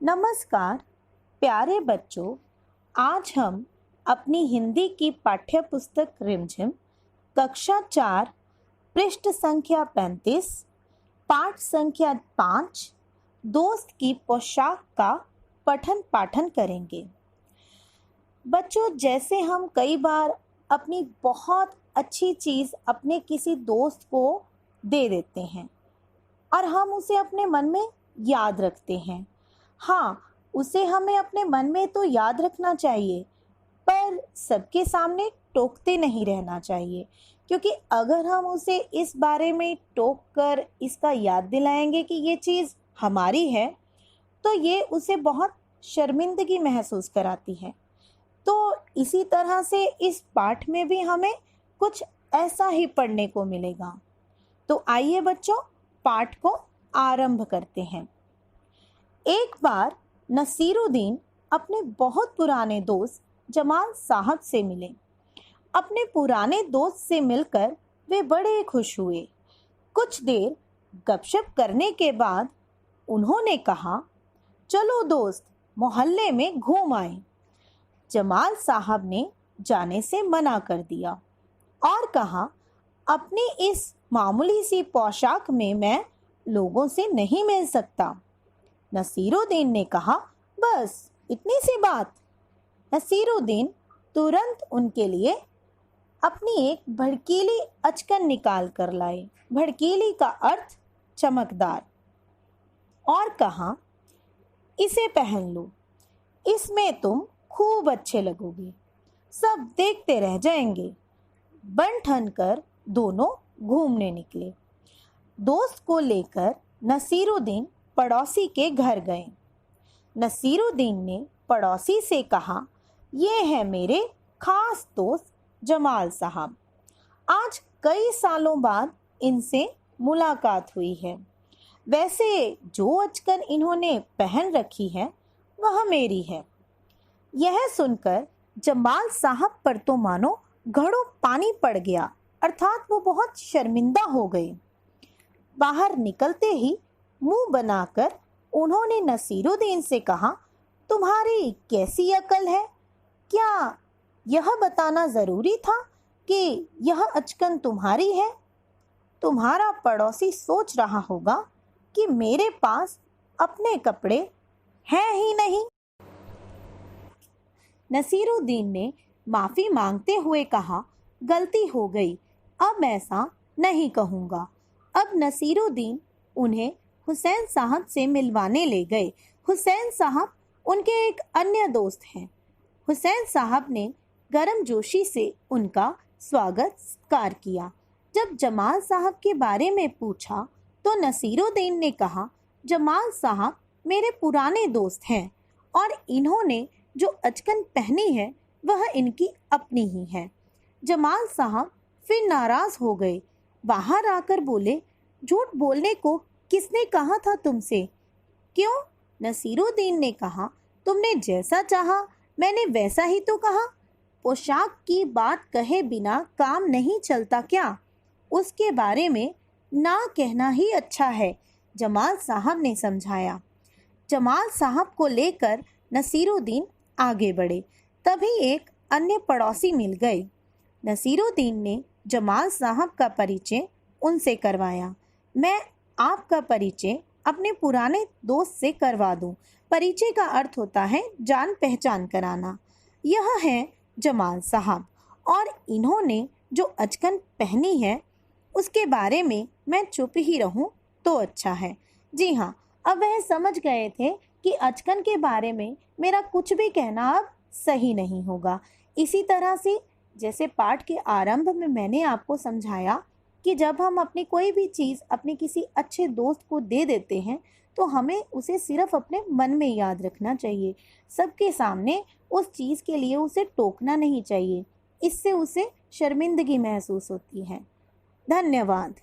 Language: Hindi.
नमस्कार प्यारे बच्चों, आज हम अपनी हिंदी की पाठ्य पुस्तक रिमझिम कक्षा 4 पृष्ठ संख्या 35 पाठ संख्या 5 दोस्त की पोशाक का पठन पाठन करेंगे। बच्चों, जैसे हम कई बार अपनी बहुत अच्छी चीज़ अपने किसी दोस्त को दे देते हैं और हम उसे अपने मन में याद रखते हैं। हाँ, उसे हमें अपने मन में तो याद रखना चाहिए, पर सबके सामने टोकते नहीं रहना चाहिए, क्योंकि अगर हम उसे इस बारे में टोक कर इसका याद दिलाएंगे कि ये चीज़ हमारी है, तो ये उसे बहुत शर्मिंदगी महसूस कराती है। तो इसी तरह से इस पाठ में भी हमें कुछ ऐसा ही पढ़ने को मिलेगा। तो आइए बच्चों, पाठ को आरंभ करते हैं। एक बार नसीरुद्दीन अपने बहुत पुराने दोस्त जमाल साहब से मिले। अपने पुराने दोस्त से मिलकर वे बड़े खुश हुए। कुछ देर गपशप करने के बाद उन्होंने कहा, चलो दोस्त, मोहल्ले में घूम आए। जमाल साहब ने जाने से मना कर दिया और कहा, अपनी इस मामूली सी पोशाक में मैं लोगों से नहीं मिल सकता। नसीरुद्दीन ने कहा, बस इतनी सी बात। नसीरुद्दीन तुरंत उनके लिए अपनी एक भड़कीली अचकन निकाल कर लाए। भड़कीली का अर्थ चमकदार। और कहा, इसे पहन लो, इसमें तुम खूब अच्छे लगोगे, सब देखते रह जाएंगे। बन ठन कर दोनों घूमने निकले। दोस्त को लेकर नसीरुद्दीन पड़ोसी के घर गए। नसीरुद्दीन ने पड़ोसी से कहा, ये है मेरे खास दोस्त जमाल साहब। आज कई सालों बाद इनसे मुलाकात हुई है। वैसे जो अचकन इन्होंने पहन रखी है वह मेरी है। यह सुनकर जमाल साहब पर तो मानो घड़ों पानी पड़ गया, अर्थात वो बहुत शर्मिंदा हो गए। बाहर निकलते ही मुंह बनाकर उन्होंने नसीरुद्दीन से कहा, तुम्हारी कैसी अकल है? क्या यह बताना ज़रूरी था कि यह अचकन तुम्हारी है? तुम्हारा पड़ोसी सोच रहा होगा कि मेरे पास अपने कपड़े हैं ही नहीं। नसीरुद्दीन ने माफ़ी मांगते हुए कहा, गलती हो गई, अब ऐसा नहीं कहूँगा। अब नसीरुद्दीन उन्हें हुसैन साहब से मिलवाने ले गए। हुसैन साहब उनके एक अन्य दोस्त हैं। हुसैन साहब ने गर्मजोशी से उनका स्वागत सत्कार किया। जब जमाल साहब के बारे में पूछा तो नसीरुद्दीन ने कहा, जमाल साहब मेरे पुराने दोस्त हैं और इन्होंने जो अचकन पहनी है वह इनकी अपनी ही है। जमाल साहब फिर नाराज़ हो गए। बाहर आकर बोले, झूठ बोलने को किसने कहा था तुमसे? क्यों? नसीरुद्दीन ने कहा, तुमने जैसा चाहा मैंने वैसा ही तो कहा। पोशाक की बात कहे बिना काम नहीं चलता क्या? उसके बारे में ना कहना ही अच्छा है, जमाल साहब ने समझाया। जमाल साहब को लेकर नसीरुद्दीन आगे बढ़े। तभी एक अन्य पड़ोसी मिल गए। नसीरुद्दीन ने जमाल साहब का परिचय उनसे करवाया। मैं आपका परिचय अपने पुराने दोस्त से करवा दूं। परिचय का अर्थ होता है जान पहचान कराना। यह है जमाल साहब और इन्होंने जो अचकन पहनी है उसके बारे में मैं चुप ही रहूं तो अच्छा है। जी हाँ, अब वह समझ गए थे कि अचकन के बारे में मेरा कुछ भी कहना अब सही नहीं होगा। इसी तरह से जैसे पाठ के आरंभ में मैंने आपको समझाया कि जब हम अपनी कोई भी चीज़ अपने किसी अच्छे दोस्त को दे देते हैं तो हमें उसे सिर्फ अपने मन में याद रखना चाहिए। सबके सामने उस चीज़ के लिए उसे टोकना नहीं चाहिए, इससे उसे शर्मिंदगी महसूस होती है। धन्यवाद।